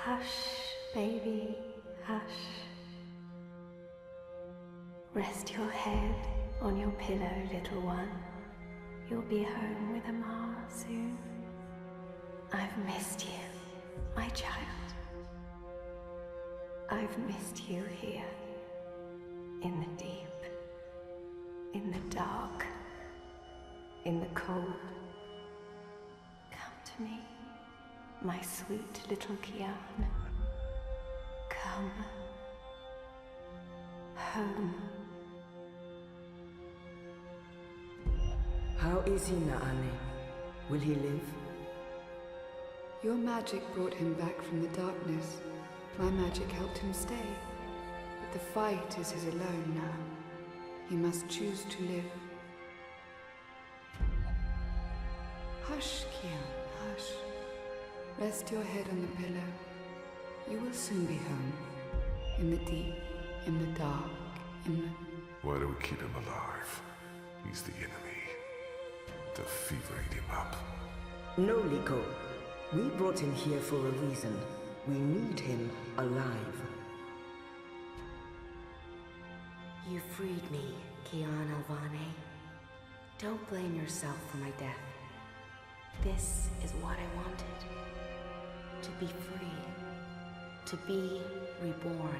Hush, baby, hush. Rest your head on your pillow, little one. You'll be home with Amar soon. I've missed you, my child. I've missed you here, in the deep, in the dark, in the cold. Come to me, my sweet little Kian. Come home. How is he, Naane? Will he live? Your magic brought him back from the darkness. My magic helped him stay. But the fight is his alone now. He must choose to live. Hush, Kian, hush. Rest your head on the pillow. You will soon be home. In the deep, in the dark, in the... Why do we keep him alive? He's the enemy. The fever ate him up. No, Liko. We brought him here for a reason. We need him alive. You freed me, Kian Alvane. Don't blame yourself for my death. This is what I wanted. To be free. To be reborn.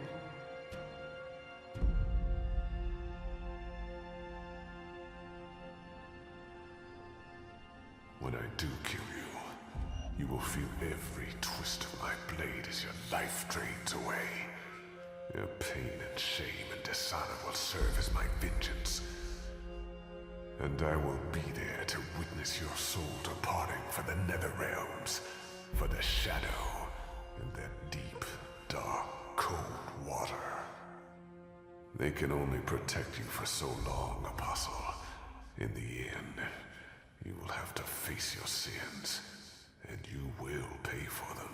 When I do kill you, you will feel every twist of my blade as your life drains away. Your pain and shame and dishonor will serve as my vengeance. And I will be there to witness your soul departing for the nether realms, for the shadow, and that deep, dark, cold water. They can only protect you for so long, Apostle. In the end, you will have to face your sins, and you will pay for them.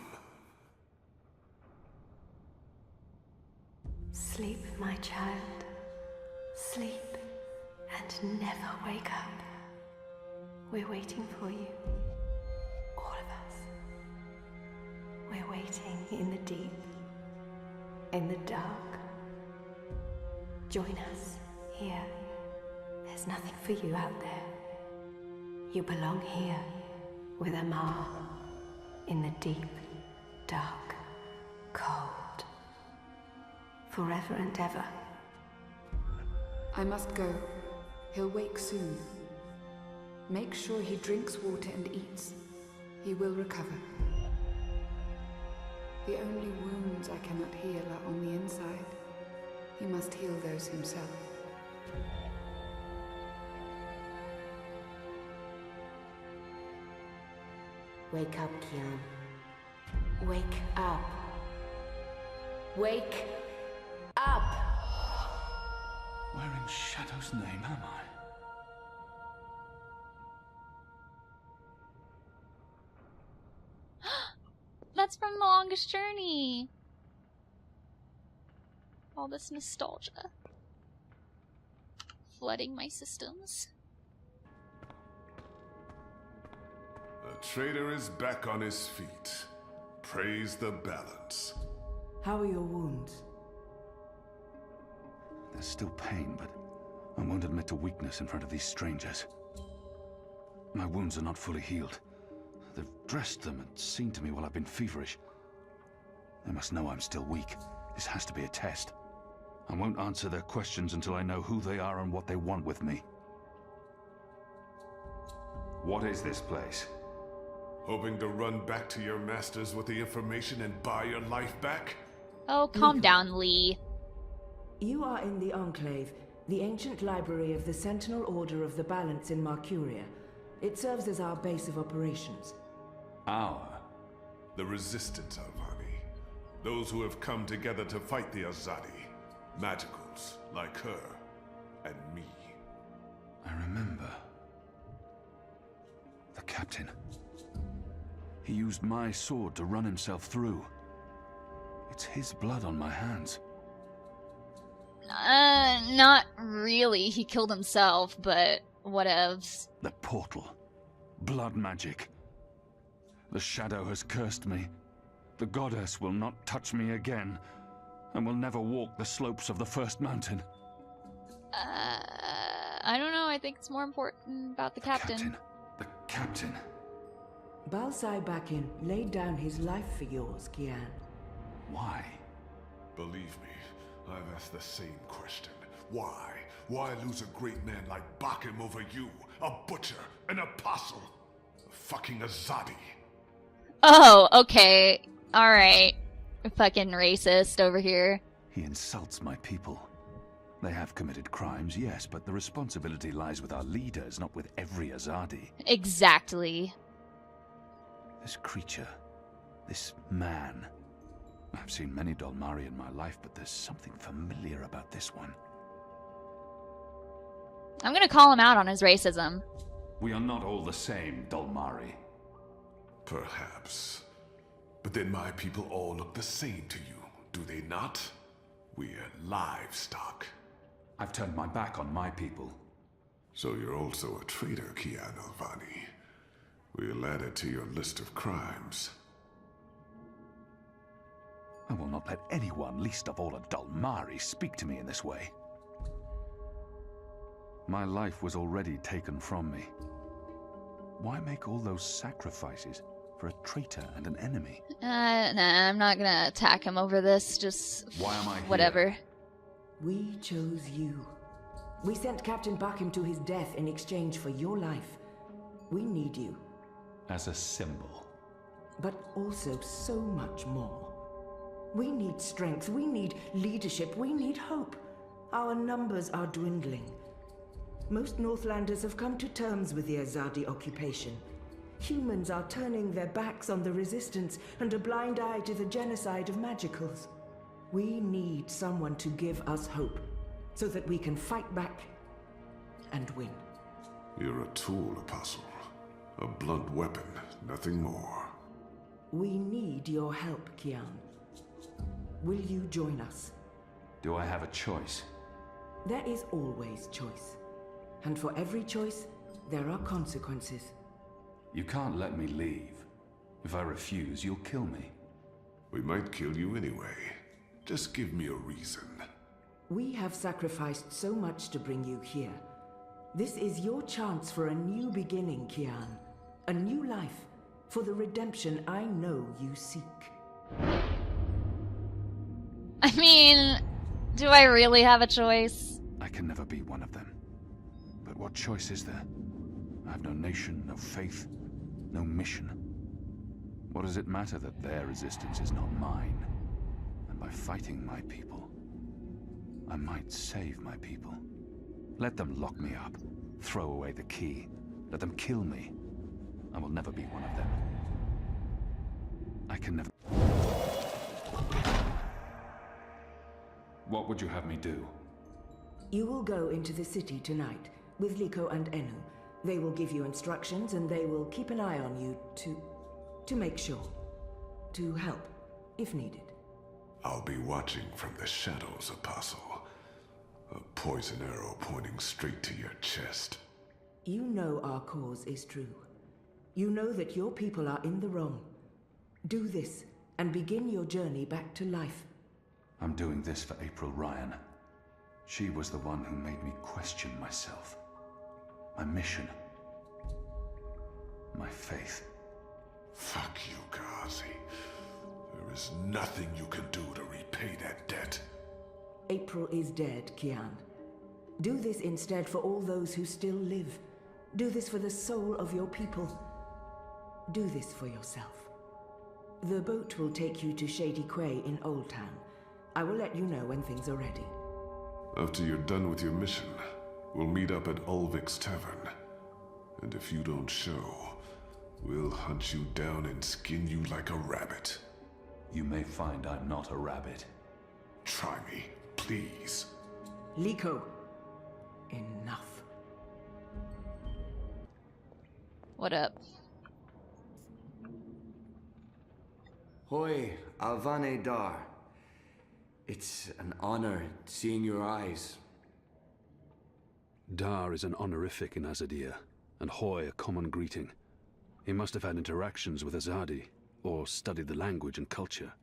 Sleep, my child. Sleep and never wake up. We're waiting for you. All of us. We're waiting in the deep, in the dark. Join us here. There's nothing for you out there. You belong here, with Amar, in the deep, dark, cold. Forever and ever. I must go. He'll wake soon. Make sure he drinks water and eats. He will recover. The only wounds I cannot heal are on the inside. He must heal those himself. Wake up, Kian. Wake up. Wake up! Where in Shadow's name am I? That's from The Longest Journey. All this nostalgia. Flooding my systems. The traitor is back on his feet. Praise the balance. How are your wounds? There's still pain, but I won't admit to weakness in front of these strangers. My wounds are not fully healed. They've dressed them and seen to me while I've been feverish. They must know I'm still weak. This has to be a test. I won't answer their questions until I know who they are and what they want with me. What is this place? Hoping to run back to your masters with the information and buy your life back? Oh, calm down, Lee. You are in the Enclave, the ancient library of the Sentinel Order of the Balance in Marcuria. It serves as our base of operations. Our? The Resistance, Alvani. Those who have come together to fight the Azadi. Magicals, like her, and me. I remember. The captain. He used my sword to run himself through. It's his blood on my hands. Not really. He killed himself, but whatevs. The portal. Blood magic. The shadow has cursed me. The goddess will not touch me again, and will never walk the slopes of the first mountain. I don't know. I think it's more important about the captain. The captain. Balsai Bakin laid down his life for yours, Kian. Why? Believe me, I've asked the same question. Why? Why lose a great man like Bakim over you? A butcher, an apostle, a fucking Azadi. Oh, okay. Alright. Fucking racist over here. He insults my people. They have committed crimes, yes, but the responsibility lies with our leaders, not with every Azadi. Exactly. This creature, this man. I've seen many Dolmari in my life, but there's something familiar about this one. I'm gonna call him out on his racism. We are not all the same, Dolmari. Perhaps. But then my people all look the same to you, do they not? We're livestock. I've turned my back on my people. So you're also a traitor, Kian Alvani. We'll add it to your list of crimes. I will not let anyone, least of all a Dolmari, speak to me in this way. My life was already taken from me. Why make all those sacrifices for a traitor and an enemy? Nah, I'm not gonna attack him over this. Just why am I whatever. Here? We chose you. We sent Captain Bakim to his death in exchange for your life. We need you. As a symbol. But also so much more. We need strength, we need leadership, we need hope. Our numbers are dwindling. Most Northlanders have come to terms with the Azadi occupation. Humans are turning their backs on the resistance and a blind eye to the genocide of magicals. We need someone to give us hope, so that we can fight back and win. You're a tool, Apostle. A blunt weapon, nothing more. We need your help, Kian. Will you join us? Do I have a choice? There is always choice. And for every choice, there are consequences. You can't let me leave. If I refuse, you'll kill me. We might kill you anyway. Just give me a reason. We have sacrificed so much to bring you here. This is your chance for a new beginning, Kian. A new life, for the redemption I know you seek. I mean, do I really have a choice? I can never be one of them. But what choice is there? I have no nation, no faith, no mission. What does it matter that their resistance is not mine? And by fighting my people, I might save my people. Let them lock me up, throw away the key, let them kill me. I will never be one of them. I can never... What would you have me do? You will go into the city tonight with Liko and Enu. They will give you instructions and they will keep an eye on you to make sure. To help, if needed. I'll be watching from the shadows, Apostle. A poison arrow pointing straight to your chest. You know our cause is true. You know that your people are in the wrong. Do this and begin your journey back to life. I'm doing this for April Ryan. She was the one who made me question myself. My mission. My faith. Fuck you, Ghazi. There is nothing you can do to repay that debt. April is dead, Kian. Do this instead for all those who still live. Do this for the soul of your people. Do this for yourself. The boat will take you to Shady Quay in Old Town. I will let you know when things are ready. After you're done with your mission, we'll meet up at Ulvik's Tavern. And if you don't show, we'll hunt you down and skin you like a rabbit. You may find I'm not a rabbit. Try me, please. Liko, enough. What up? Hoi, Alvane Dar. It's an honor seeing your eyes. Dar is an honorific in Azadir, and Hoy a common greeting. He must have had interactions with Azadi. or studied the language and culture.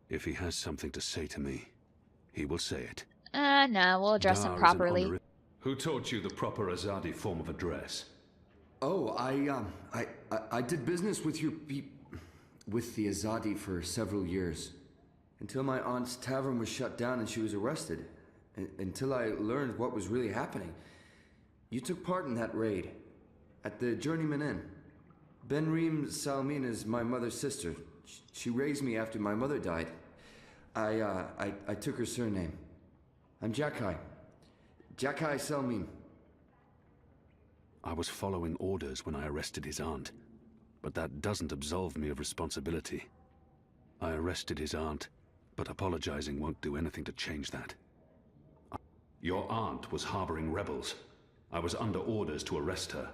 If he has something to say to me, he will say it. No, we'll address him Dar is an properly. Who taught you the proper Azadi form of address? Oh, I did business with with the Azadi for several years. Until my aunt's tavern was shut down and she was arrested. Until I learned what was really happening. You took part in that raid. At the Journeyman Inn. Benreem Salmin is my mother's sister. She raised me after my mother died. I took her surname. I'm Jakai. Jakai Salmin. I was following orders when I arrested his aunt, but that doesn't absolve me of responsibility. I arrested his aunt, but apologizing won't do anything to change that. Your aunt was harboring rebels. I was under orders to arrest her.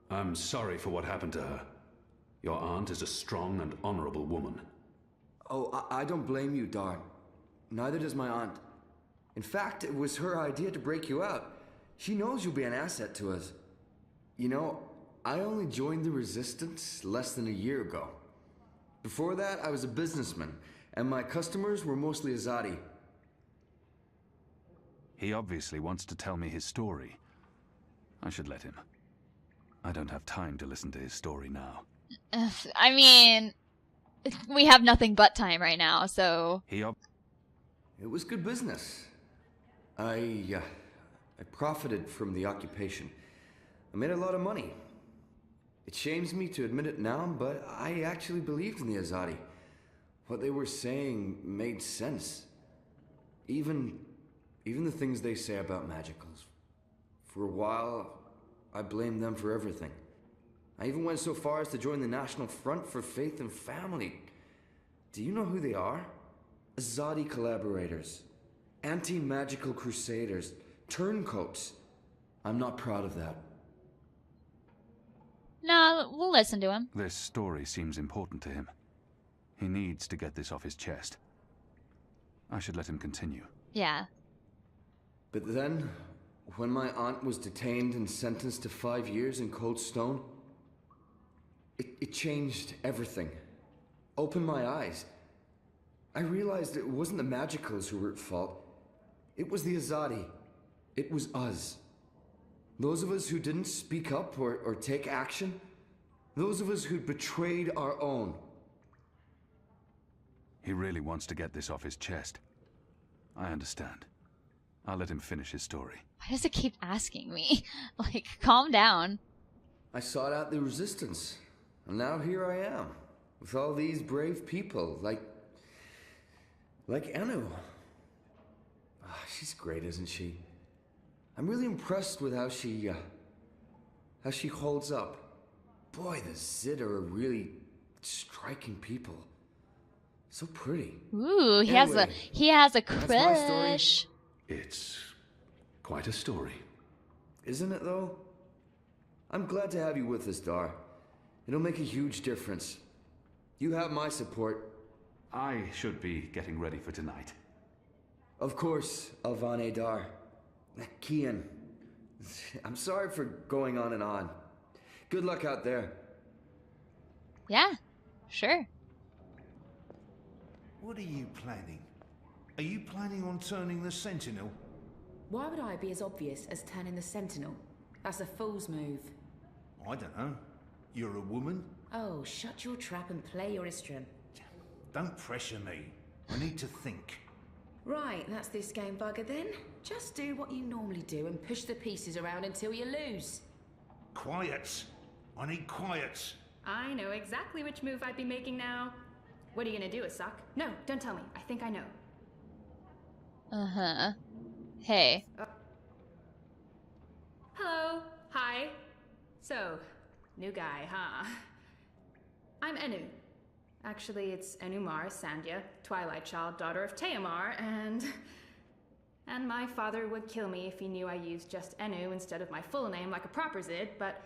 I'm sorry for what happened to her. Your aunt is a strong and honorable woman. Oh, I don't blame you, Dar. Neither does my aunt. In fact, it was her idea to break you out. She knows you'll be an asset to us. You know, I only joined the Resistance less than a year ago. Before that, I was a businessman, and my customers were mostly Azadi. He obviously wants to tell me his story. I should let him. I don't have time to listen to his story now. I mean, we have nothing but time right now, so... It was good business. I profited from the occupation. I made a lot of money. It shames me to admit it now, but I actually believed in the Azadi. What they were saying made sense. Even the things they say about magicals. For a while, I blamed them for everything. I even went so far as to join the National Front for Faith and Family. Do you know who they are? Azadi collaborators. Anti-magical crusaders. Turncoats. I'm not proud of that. No, we'll listen to him. This story seems important to him. He needs to get this off his chest. I should let him continue. Yeah. But then, when my aunt was detained and sentenced to 5 years in Cold Stone, it changed everything. Opened my eyes. I realized it wasn't the Magicals who were at fault. It was the Azadi. It was us. Those of us who didn't speak up or take action. Those of us who'd betrayed our own. He really wants to get this off his chest. I understand. I'll let him finish his story. Why does it keep asking me? Like, calm down. I sought out the Resistance. And now here I am. With all these brave people, like Anu. Ah, she's great, isn't she? I'm really impressed with how she holds up. Boy, the Zid are really striking people. So pretty. Ooh, he Anyway, has a that's my story. crush. It's quite a story. Isn't it, though? I'm glad to have you with us, Dar. It'll make a huge difference. You have my support. I should be getting ready for tonight. Of course, Alvane Dar. Kian. I'm sorry for going on and on. Good luck out there. Yeah, sure. What are you planning? Are you planning on turning the Sentinel? Why would I be as obvious as turning the Sentinel? That's a fool's move. I don't know. You're a woman? Oh, shut your trap and play your instrument. Don't pressure me. I need to think. Right, that's this game bugger then. Just do what you normally do and push the pieces around until you lose. Quiet. I need quiet. I know exactly which move I'd be making now. What are you gonna do, Asak? No, don't tell me. I think I know. Uh-huh. Hey. Hello. Hi. So, new guy, huh? I'm Enu. Actually, it's Enumar Sandhya, Twilight Child, daughter of Teomar, and my father would kill me if he knew I used just Enu instead of my full name like a proper Zid, but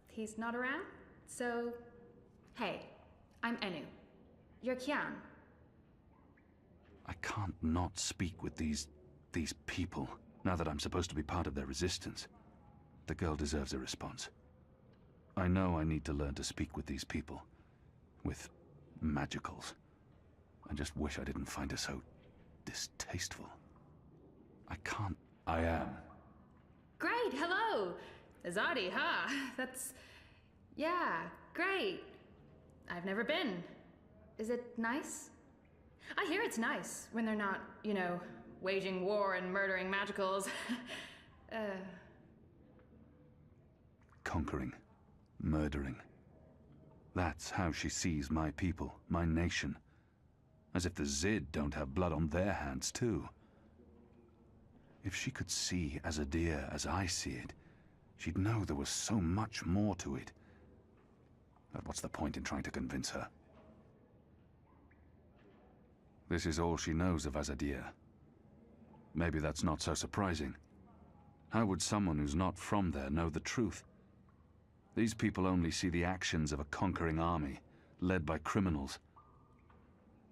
he's not around, so... Hey, I'm Enu. You're Kian. I can't not speak with these people, now that I'm supposed to be part of their resistance. The girl deserves a response. I know I need to learn to speak with these people. With magicals. I just wish I didn't find her so distasteful. I can't... I am. Great, hello! Azadi, huh? That's... yeah, great. I've never been. Is it nice? I hear it's nice when they're not, you know, waging war and murdering magicals. Conquering. Murdering. That's how she sees my people, my nation. As if the Zid don't have blood on their hands, too. If she could see Azadir as I see it, she'd know there was so much more to it. But what's the point in trying to convince her? This is all she knows of Azadir. Maybe that's not so surprising. How would someone who's not from there know the truth? These people only see the actions of a conquering army, led by criminals.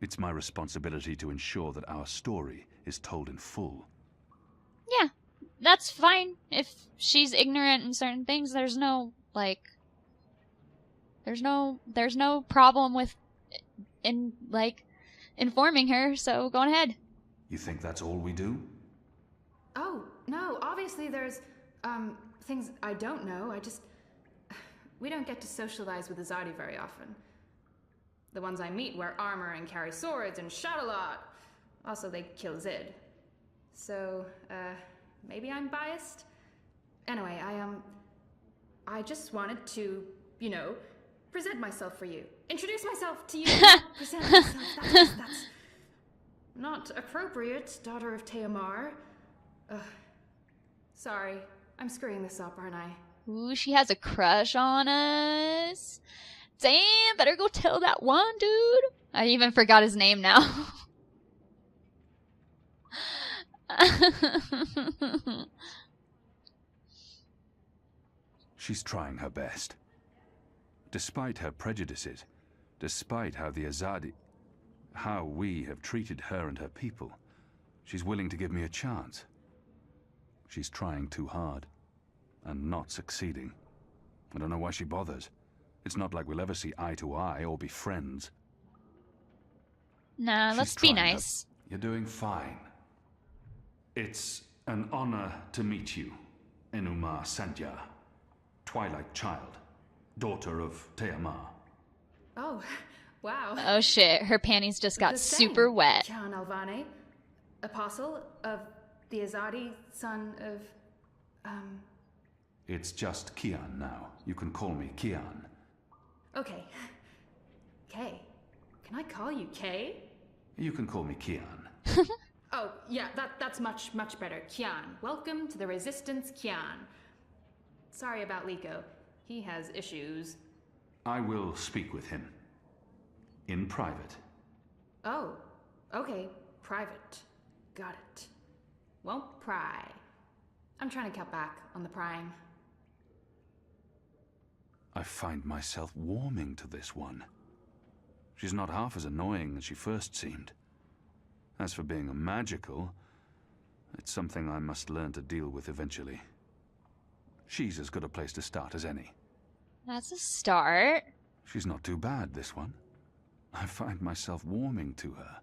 It's my responsibility to ensure that our story is told in full. Yeah, that's fine. If she's ignorant in certain things, there's no, like... There's no problem with, informing her, so go on ahead. You think that's all we do? Oh, no, obviously there's, things I don't know. We don't get to socialize with Azadi very often. The ones I meet wear armor and carry swords and shout a lot. Also, they kill Zid. So, maybe I'm biased? Anyway, I just wanted to, you know, present myself for you. Introduce myself to you. Present myself. That's not appropriate, daughter of Teomar. Sorry, I'm screwing this up, aren't I? Ooh, she has a crush on us. Damn, better go tell that one dude. I even forgot his name now. She's trying her best. Despite her prejudices, despite how we have treated her and her people, she's willing to give me a chance. She's trying too hard, and not succeeding. I don't know why she bothers. It's not like we'll ever see eye to eye or be friends. Nah, let's be nice. You're doing fine. It's an honor to meet you, Enuma Sandya, Twilight Child, daughter of Teomar. Oh, wow. Oh shit, her panties just got super wet. Kian Alvane, apostle of the Azadi, son of, It's just Kian now. You can call me Kian. Okay. Kay. Can I call you Kay? You can call me Kian. Oh, yeah, that's much better. Kian. Welcome to the Resistance, Kian. Sorry about Liko. He has issues. I will speak with him. In private. Oh, okay. Private. Got it. Won't pry. I'm trying to cut back on the prying. I find myself warming to this one. She's not half as annoying as she first seemed. As for being a magical, it's something I must learn to deal with eventually. She's as good a place to start as any. That's a start. She's not too bad, this one. I find myself warming to her.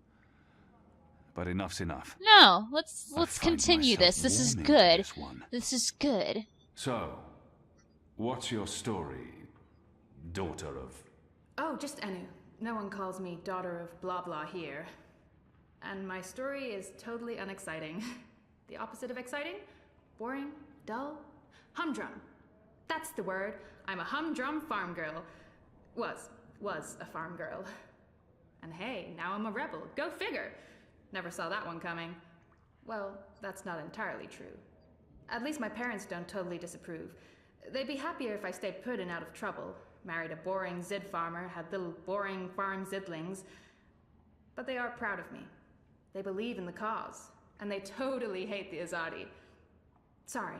But enough's enough. No, let's continue this. This is good. This is good. So, what's your story, daughter of... Oh, just Enu. No one calls me daughter of blah blah here. And my story is totally unexciting. The opposite of exciting? Boring? Dull? Humdrum. That's the word. I'm a humdrum farm girl. Was a farm girl. And hey, now I'm a rebel. Go figure. Never saw that one coming. Well, that's not entirely true. At least my parents don't totally disapprove. They'd be happier if I stayed put and out of trouble. Married a boring Zid farmer, had little boring farm Zidlings. But they are proud of me. They believe in the cause. And they totally hate the Azadi. Sorry.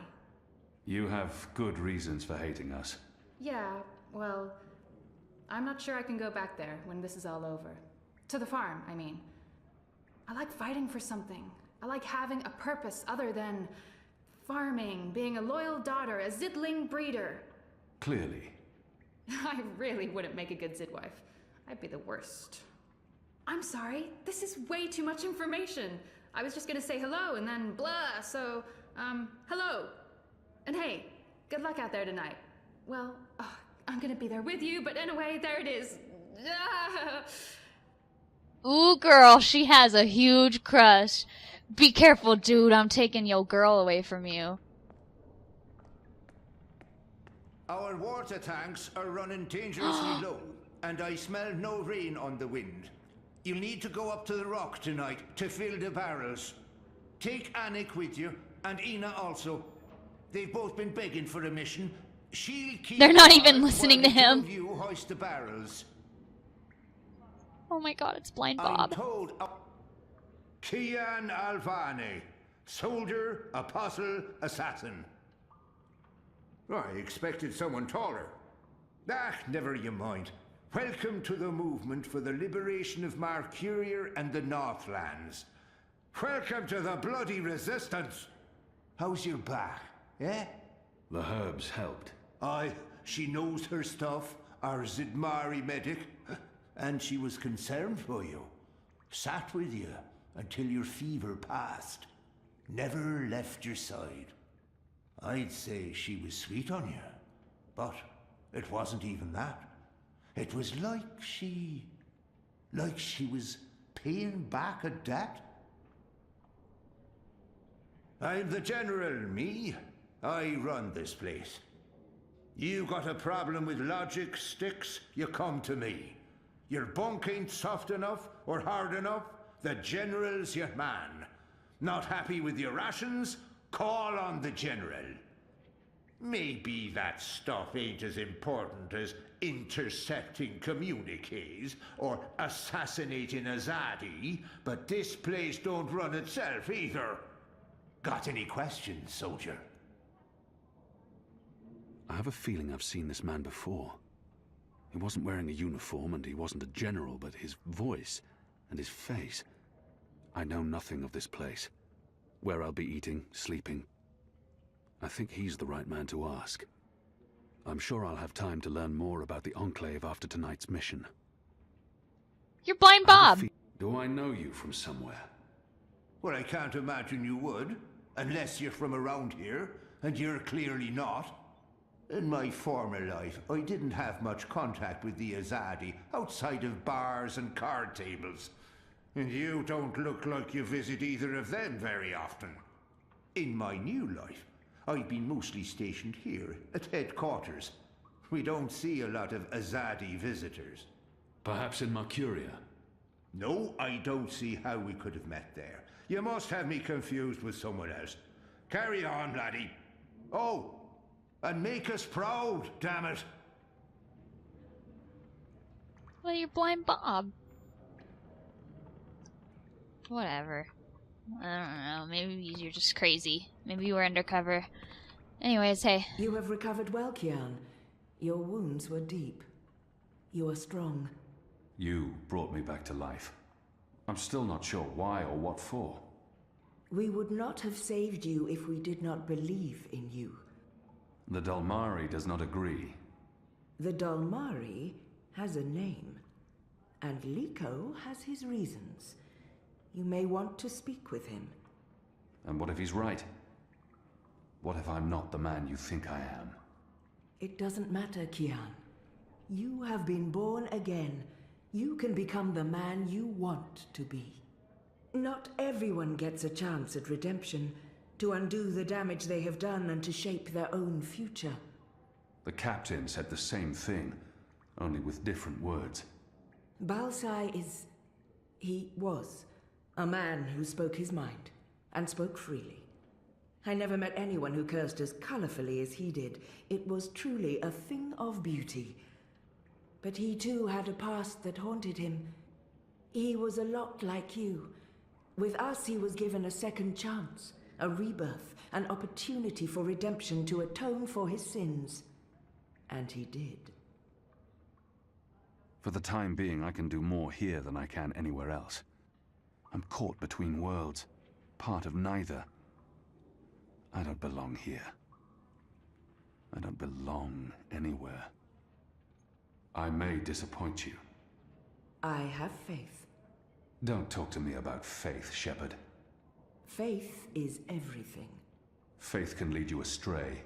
You have good reasons for hating us. Yeah, well, I'm not sure I can go back there when this is all over. To the farm, I mean. I like fighting for something. I like having a purpose other than farming, being a loyal daughter, a Zidling breeder. Clearly. I really wouldn't make a good Zid wife. I'd be the worst. I'm sorry, this is way too much information. I was just gonna say hello and then blah, so, hello. And hey, good luck out there tonight. Well, I'm gonna be there with you, but anyway, there it is. Ooh, girl, she has a huge crush. Be careful, dude, I'm taking your girl away from you. Our water tanks are running dangerously low, and I smell no rain on the wind. You'll need to go up to the rock tonight to fill the barrels. Take Anik with you, and Ina also. They've both been begging for a mission. She'll keep They're not even listening to him. You hoist the barrels. Oh my god, it's Blind Bob. I'm told Kian Alvane, soldier, apostle, assassin. I expected someone taller. Never you mind. Welcome to the movement for the liberation of Marcuria and the Northlands. Welcome to the bloody resistance. How's your back, eh? The herbs helped. Aye, she knows her stuff, our Zidmari medic, and she was concerned for you. Sat with you until your fever passed. Never left your side. I'd say she was sweet on you, but it wasn't even that. It was like she was paying back a debt. I'm the general, me. I run this place. You got a problem with logic, sticks, you come to me. Your bunk ain't soft enough or hard enough, the general's your man. Not happy with your rations? Call on the general. Maybe that stuff ain't as important as intercepting communiques or assassinating Azadi, but this place don't run itself either. Got any questions, soldier? I have a feeling I've seen this man before. He wasn't wearing a uniform and he wasn't a general, but his voice and his face. I know nothing of this place. Where I'll be eating, sleeping. I think he's the right man to ask. I'm sure I'll have time to learn more about the Enclave after tonight's mission. You're Blind Bob. Do I know you from somewhere? Well, I can't imagine you would, unless you're from around here, and you're clearly not. In my former life, I didn't have much contact with the Azadi outside of bars and card tables. And you don't look like you visit either of them very often. In my new life, I've been mostly stationed here at headquarters. We don't see a lot of Azadi visitors. Perhaps in Marcuria? No, I don't see how we could have met there. You must have me confused with someone else. Carry on, laddie. Oh, and make us proud, damn it. Well, you're Blind Bob. Whatever. I don't know. Maybe you're just crazy. Maybe you were undercover. Anyways, hey. You have recovered well, Kian. Your wounds were deep. You are strong. You brought me back to life. I'm still not sure why or what for. We would not have saved you if we did not believe in you. The Dalmari does not agree. The Dalmari has a name, and Liko has his reasons. You may want to speak with him. And what if he's right? What if I'm not the man you think I am? It doesn't matter, Kian. You have been born again. You can become the man you want to be. Not everyone gets a chance at redemption, to undo the damage they have done and to shape their own future. The captain said the same thing, only with different words. Balsai he was a man who spoke his mind, and spoke freely. I never met anyone who cursed as colorfully as he did. It was truly a thing of beauty. But he too had a past that haunted him. He was a lot like you. With us, he was given a second chance, a rebirth, an opportunity for redemption to atone for his sins. And he did. For the time being, I can do more here than I can anywhere else. I'm caught between worlds, part of neither. I don't belong here. I don't belong anywhere. I may disappoint you, I have faith. Don't talk to me about faith, Shepard. Faith is everything. Faith can lead you astray.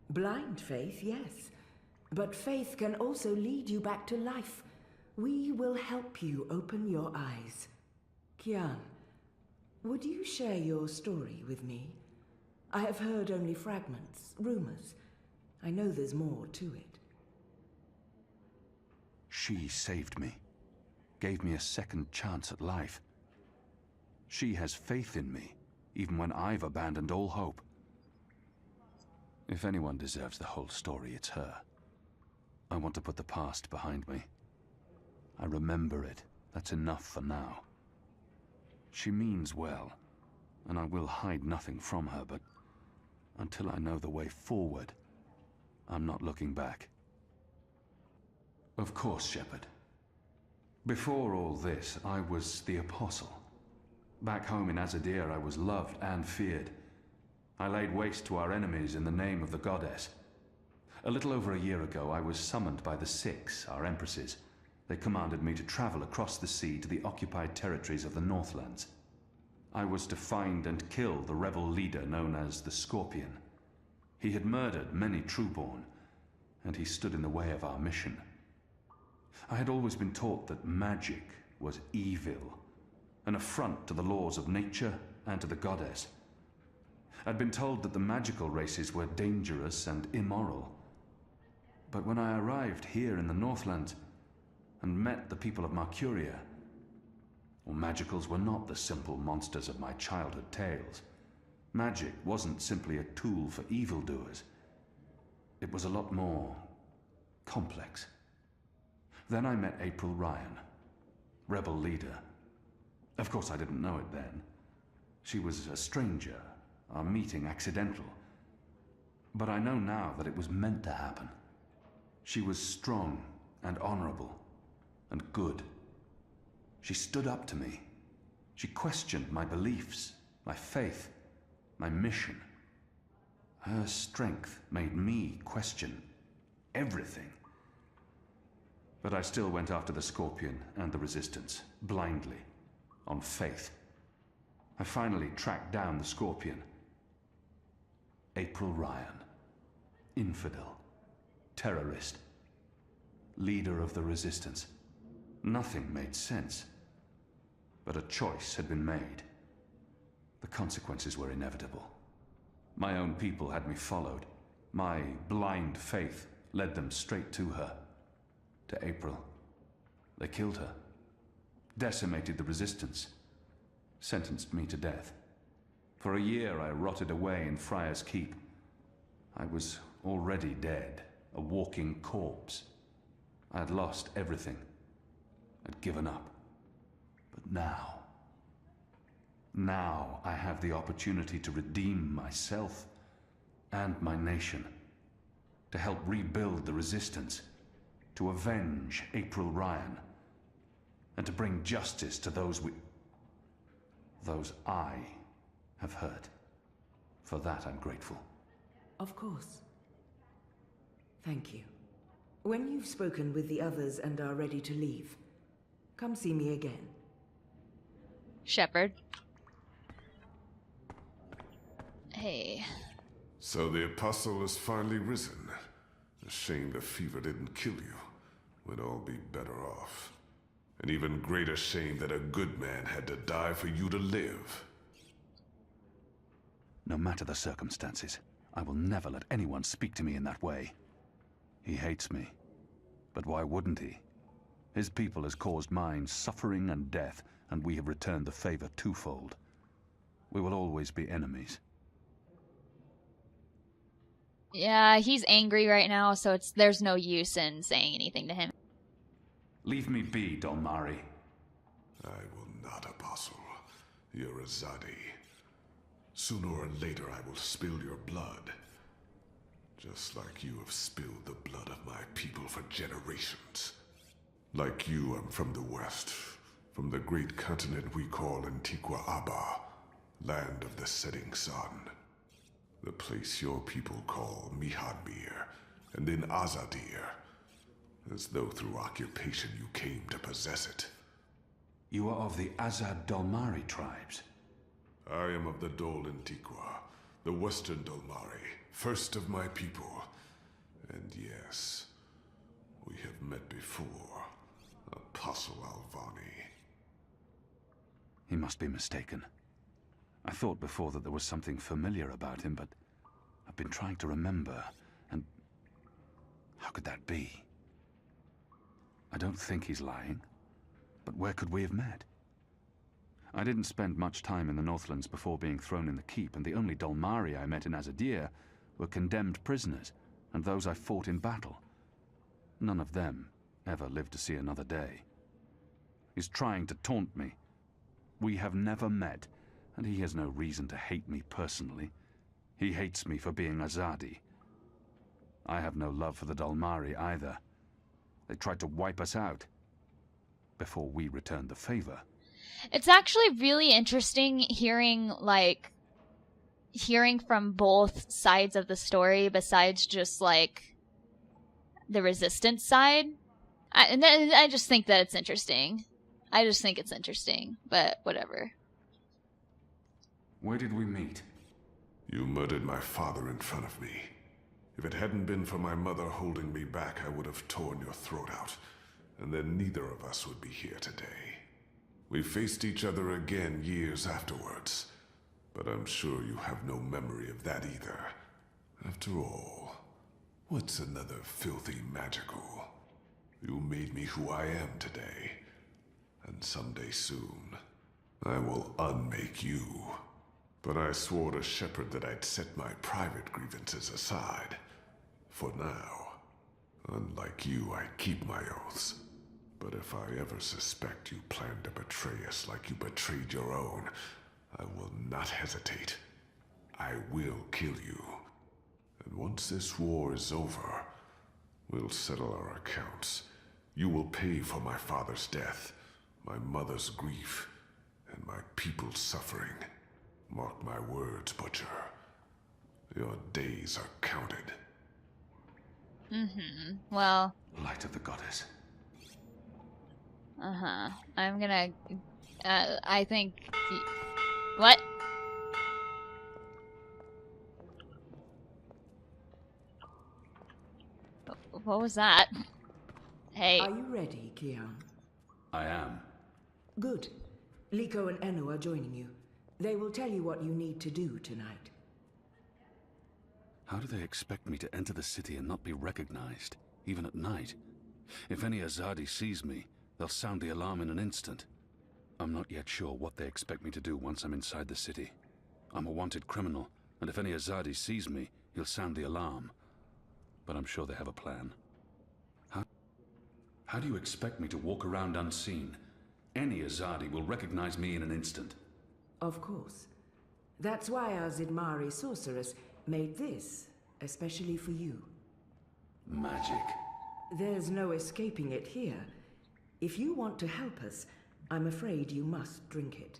Blind faith, yes. But faith can also lead you back to life. We will help you open your eyes. Kian, would you share your story with me? I have heard only fragments, rumors. I know there's more to it. She saved me. Gave me a second chance at life. She has faith in me, even when I've abandoned all hope. If anyone deserves the whole story, it's her. I want to put the past behind me. I remember it. That's enough for now. She means well, and I will hide nothing from her, but until I know the way forward, I'm not looking back. Of course, Shepard. Before all this, I was the Apostle. Back home in Azadir, I was loved and feared. I laid waste to our enemies in the name of the goddess. A little over a year ago, I was summoned by the Six, our empresses. They commanded me to travel across the sea to the occupied territories of the Northlands. I was to find and kill the rebel leader known as the Scorpion. He had murdered many Trueborn, and he stood in the way of our mission. I had always been taught that magic was evil, an affront to the laws of nature and to the goddess. I'd been told that the magical races were dangerous and immoral. But when I arrived here in the Northlands and met the people of Marcuria, well, magicals were not the simple monsters of my childhood tales. Magic wasn't simply a tool for evildoers. It was a lot more complex. Then I met April Ryan, rebel leader. Of course, I didn't know it then. She was a stranger, our meeting accidental. But I know now that it was meant to happen. She was strong and honorable and good. She stood up to me. She questioned my beliefs, my faith, my mission. Her strength made me question everything. But I still went after the Scorpion and the Resistance, blindly, on faith. I finally tracked down the Scorpion. April Ryan. Infidel. Terrorist. Leader of the Resistance. Nothing made sense. But a choice had been made. The consequences were inevitable. My own people had me followed. My blind faith led them straight to her. To April. They killed her. Decimated the Resistance. Sentenced me to death. For a year I rotted away in Friar's Keep. I was already dead, a walking corpse. I had lost everything. I'd given up. But now I have the opportunity to redeem myself and my nation. To help rebuild the Resistance. To avenge April Ryan. And to bring justice to those I have hurt. For that I'm grateful. Of course. Thank you. When you've spoken with the others and are ready to leave, come see me again. Shepard. Hey. So the Apostle has finally risen. A shame the fever didn't kill you. We'd all be better off. An even greater shame that a good man had to die for you to live. No matter the circumstances, I will never let anyone speak to me in that way. He hates me. But why wouldn't he? His people has caused mine suffering and death, and we have returned the favor twofold. We will always be enemies. Yeah, he's angry right now, so there's no use in saying anything to him. Leave me be, Don Mari. I will not, Apostle. You're a Zadi. Sooner or later I will spill your blood. Just like you have spilled the blood of my people for generations. Like you, I'm from the West. From the great continent we call Antigua Aba. Land of the setting sun. The place your people call Mihadmir, and then Azadir. as though through occupation you came to possess it. You are of the Azad Dalmari tribes. I am of the Dol Antiqua, the Western Dolmari, first of my people. And yes, we have met before, Apostle Alvani. He must be mistaken. I thought before that there was something familiar about him, but I've been trying to remember, and how could that be? I don't think he's lying, but where could we have met? I didn't spend much time in the Northlands before being thrown in the keep, and the only Dolmari I met in Azadir were condemned prisoners, and those I fought in battle. None of them ever lived to see another day. He's trying to taunt me. We have never met, and he has no reason to hate me personally. He hates me for being Azadi. I have no love for the Dalmari either. They tried to wipe us out before we returned the favor. It's actually really interesting hearing from both sides of the story besides just like the resistance side. I just think that it's interesting. I just think it's interesting, but whatever. Where did we meet? You murdered my father in front of me. If it hadn't been for my mother holding me back, I would have torn your throat out, and then neither of us would be here today. We faced each other again years afterwards, but I'm sure you have no memory of that either. After all, what's another filthy magical? You made me who I am today, and someday soon, I will unmake you. But I swore to Shepard that I'd set my private grievances aside. For now. Unlike you, I keep my oaths. But if I ever suspect you plan to betray us like you betrayed your own, I will not hesitate. I will kill you. And once this war is over, we'll settle our accounts. You will pay for my father's death, my mother's grief, and my people's suffering. Mark my words, Butcher. Your days are counted. Well. Light of the goddess. I'm gonna. I think. What? What was that? Hey. Are you ready, Kian? I am. Good. Liko and Enu are joining you. They will tell you what you need to do tonight. How do they expect me to enter the city and not be recognized, even at night? If any Azadi sees me, they'll sound the alarm in an instant. I'm not yet sure what they expect me to do once I'm inside the city. I'm a wanted criminal, and if any Azadi sees me, he'll sound the alarm. But I'm sure they have a plan. How do you expect me to walk around unseen? Any Azadi will recognize me in an instant. Of course. That's why our Zidmari sorceress made this, especially for you. Magic. There's no escaping it here. If you want to help us, I'm afraid you must drink it.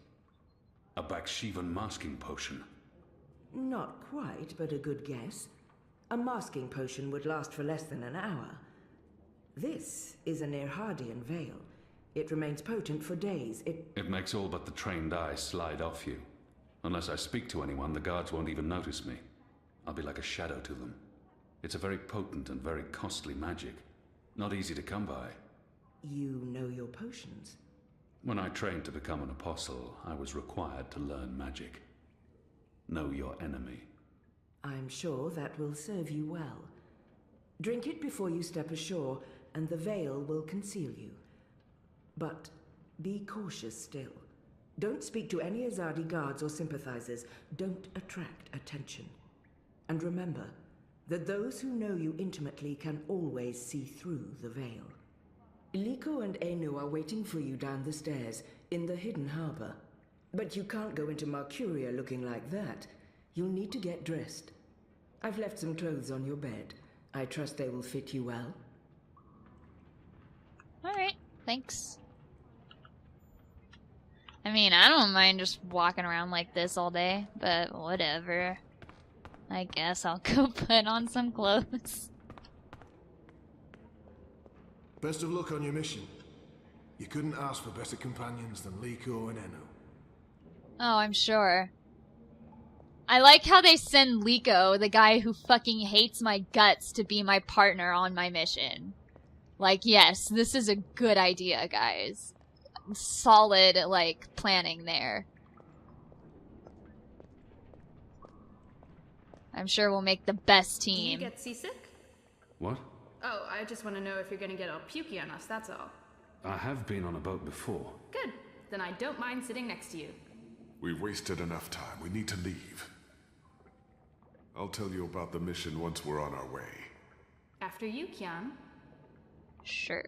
A Bakshivan masking potion. Not quite, but a good guess. A masking potion would last for less than an hour. This is an Irhadian veil. It remains potent for days. It makes all but the trained eye slide off you. Unless I speak to anyone, the guards won't even notice me. I'll be like a shadow to them. It's a very potent and very costly magic. Not easy to come by. You know your potions? When I trained to become an apostle, I was required to learn magic. Know your enemy. I'm sure that will serve you well. Drink it before you step ashore, and the veil will conceal you. But be cautious still. Don't speak to any Azadi guards or sympathizers. Don't attract attention. And remember that those who know you intimately can always see through the veil. Liko and Enu are waiting for you down the stairs in the hidden harbor. But you can't go into Mercuria looking like that. You'll need to get dressed. I've left some clothes on your bed. I trust they will fit you well. Alright, thanks. I mean, I don't mind just walking around like this all day, but whatever. I guess I'll go put on some clothes. Best of luck on your mission. You couldn't ask for better companions than Liko and Enu. Oh, I'm sure. I like how they send Liko, the guy who fucking hates my guts, to be my partner on my mission. Like, yes, this is a good idea, guys. Solid, like, planning there. I'm sure we'll make the best Do you team. get seasick? What? Oh, I just want to know if you're gonna get all pukey on us, that's all. I have been on a boat before. Good. Then I don't mind sitting next to you. We've wasted enough time. We need to leave. I'll tell you about the mission once we're on our way. After you, Kian. Sure.